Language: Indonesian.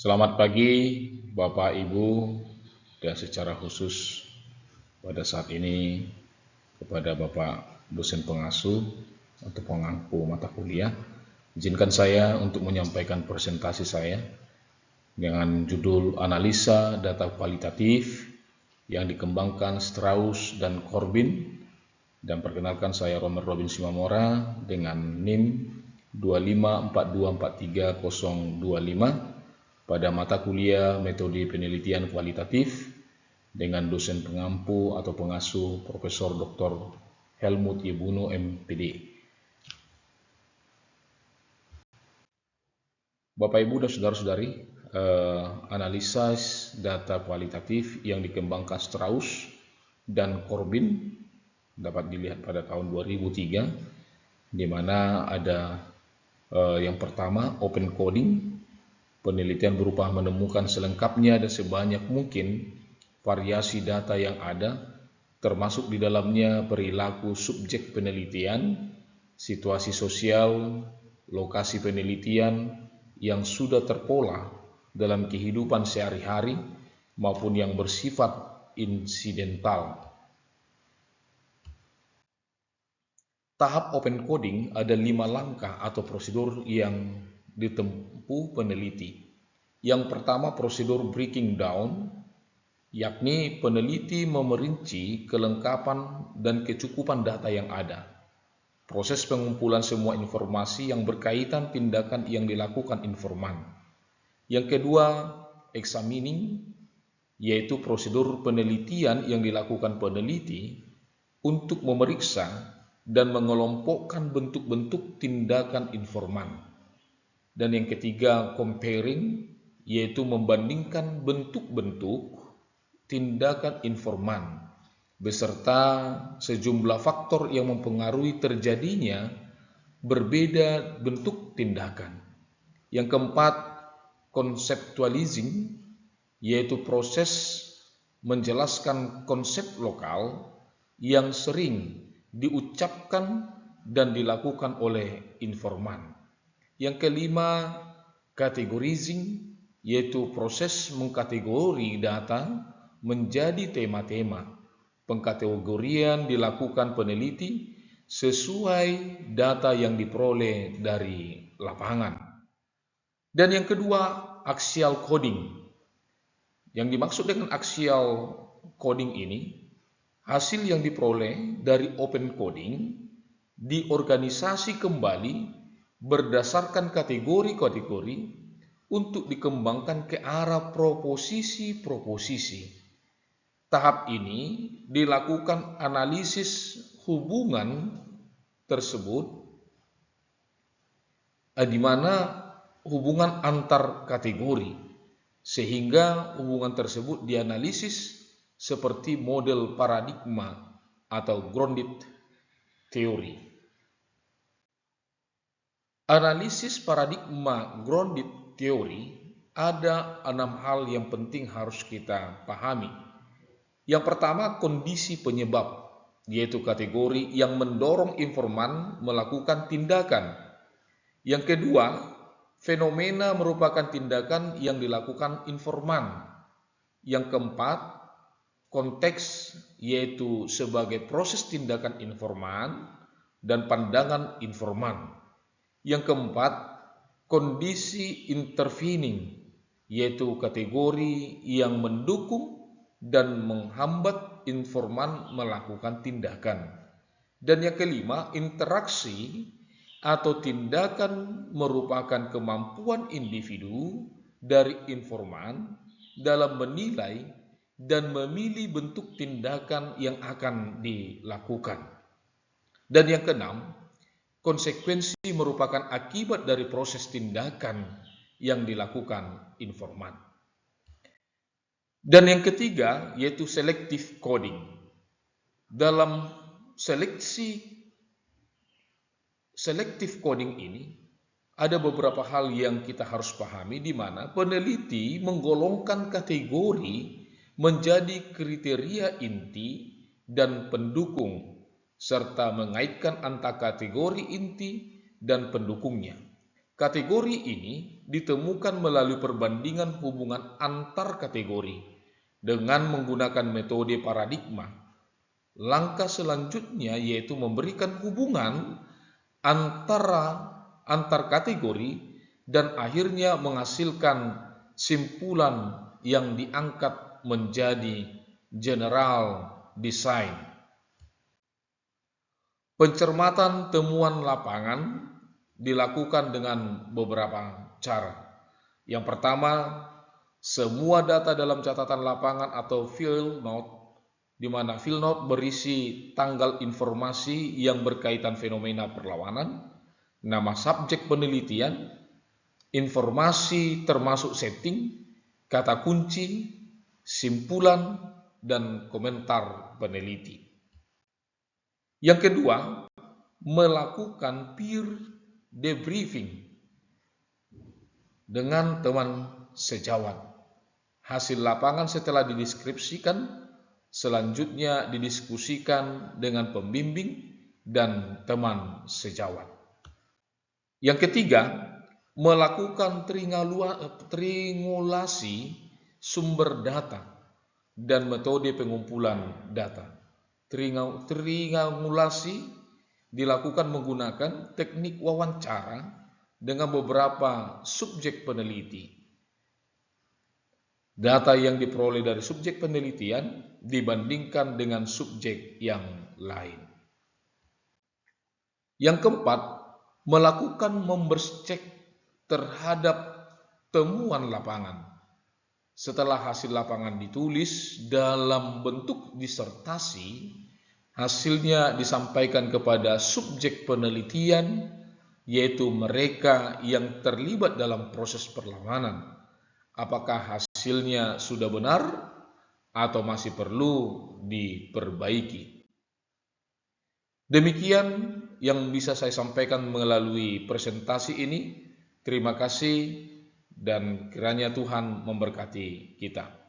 Selamat pagi Bapak Ibu, dan secara khusus pada saat ini kepada Bapak dosen pengasuh atau pengampu mata kuliah. Izinkan saya untuk menyampaikan presentasi saya dengan judul Analisa Data Kualitatif yang dikembangkan Strauss dan Corbin. Dan perkenalkan, saya Romer Robin Simamora dengan NIM 254243025 pada mata kuliah Metode Penelitian Kualitatif dengan dosen pengampu atau pengasuh Profesor Dr. Helmut Yebuno MPD. Bapak Ibu dan saudara-saudari, analisa data kualitatif yang dikembangkan Strauss dan Corbin dapat dilihat pada tahun 2003, di mana ada yang pertama open coding, penelitian berupa menemukan selengkapnya dan sebanyak mungkin variasi data yang ada, termasuk di dalamnya perilaku subjek penelitian, situasi sosial, lokasi penelitian yang sudah terpola dalam kehidupan sehari-hari maupun yang bersifat insidental. Tahap open coding ada 5 langkah atau prosedur yang ditempuh peneliti. Yang pertama, prosedur breaking down, yakni peneliti memerinci kelengkapan dan kecukupan data yang ada. Proses pengumpulan semua informasi yang berkaitan tindakan yang dilakukan informan. Yang kedua, examining, yaitu prosedur penelitian yang dilakukan peneliti untuk memeriksa dan mengelompokkan bentuk-bentuk tindakan informan. Dan yang ketiga, comparing, yaitu membandingkan bentuk-bentuk tindakan informan beserta sejumlah faktor yang mempengaruhi terjadinya berbeda bentuk tindakan. Yang keempat, conceptualizing, yaitu proses menjelaskan konsep lokal yang sering diucapkan dan dilakukan oleh informan. Yang kelima, categorizing, yaitu proses mengkategori data menjadi tema-tema. Pengkategorian dilakukan peneliti sesuai data yang diperoleh dari lapangan. Dan yang kedua, axial coding. Yang dimaksud dengan axial coding ini, hasil yang diperoleh dari open coding diorganisasi kembali berdasarkan kategori-kategori untuk dikembangkan ke arah proposisi-proposisi. Tahap ini dilakukan analisis hubungan tersebut, di mana hubungan antar kategori, sehingga hubungan tersebut dianalisis seperti model paradigma atau grounded theory. Analisis paradigma grounded theory ada 6 hal yang penting harus kita pahami. Yang pertama, kondisi penyebab, yaitu kategori yang mendorong informan melakukan tindakan. Yang kedua, fenomena merupakan tindakan yang dilakukan informan. Yang keempat, konteks, yaitu sebagai proses tindakan informan dan pandangan informan. Yang keempat, kondisi intervening, yaitu kategori yang mendukung dan menghambat informan melakukan tindakan. Dan yang kelima, interaksi atau tindakan merupakan kemampuan individu dari informan dalam menilai dan memilih bentuk tindakan yang akan dilakukan. Dan yang keenam, konsekuensi merupakan akibat dari proses tindakan yang dilakukan informan. Dan yang ketiga, yaitu selective coding. Dalam selective coding ini ada beberapa hal yang kita harus pahami, di mana peneliti menggolongkan kategori menjadi kriteria inti dan pendukung, serta mengaitkan antara kategori inti dan pendukungnya. Kategori ini ditemukan melalui perbandingan hubungan antar kategori dengan menggunakan metode paradigma. Langkah selanjutnya yaitu memberikan hubungan antar kategori dan akhirnya menghasilkan simpulan yang diangkat menjadi general design. Pencermatan temuan lapangan dilakukan dengan beberapa cara. Yang pertama, semua data dalam catatan lapangan atau field note, di mana field note berisi tanggal informasi yang berkaitan fenomena perlawanan, nama subjek penelitian, informasi termasuk setting, kata kunci, simpulan, dan komentar peneliti. Yang kedua, melakukan peer debriefing dengan teman sejawat. Hasil lapangan setelah dideskripsikan, selanjutnya didiskusikan dengan pembimbing dan teman sejawat. Yang ketiga, melakukan triangulasi sumber data dan metode pengumpulan data. Triangulasi dilakukan menggunakan teknik wawancara dengan beberapa subjek peneliti. Data yang diperoleh dari subjek penelitian dibandingkan dengan subjek yang lain. Yang keempat, melakukan membercek terhadap temuan lapangan. Setelah hasil lapangan ditulis dalam bentuk disertasi, hasilnya disampaikan kepada subjek penelitian, yaitu mereka yang terlibat dalam proses perlawanan. Apakah hasilnya sudah benar atau masih perlu diperbaiki? Demikian yang bisa saya sampaikan melalui presentasi ini. Terima kasih dan kiranya Tuhan memberkati kita.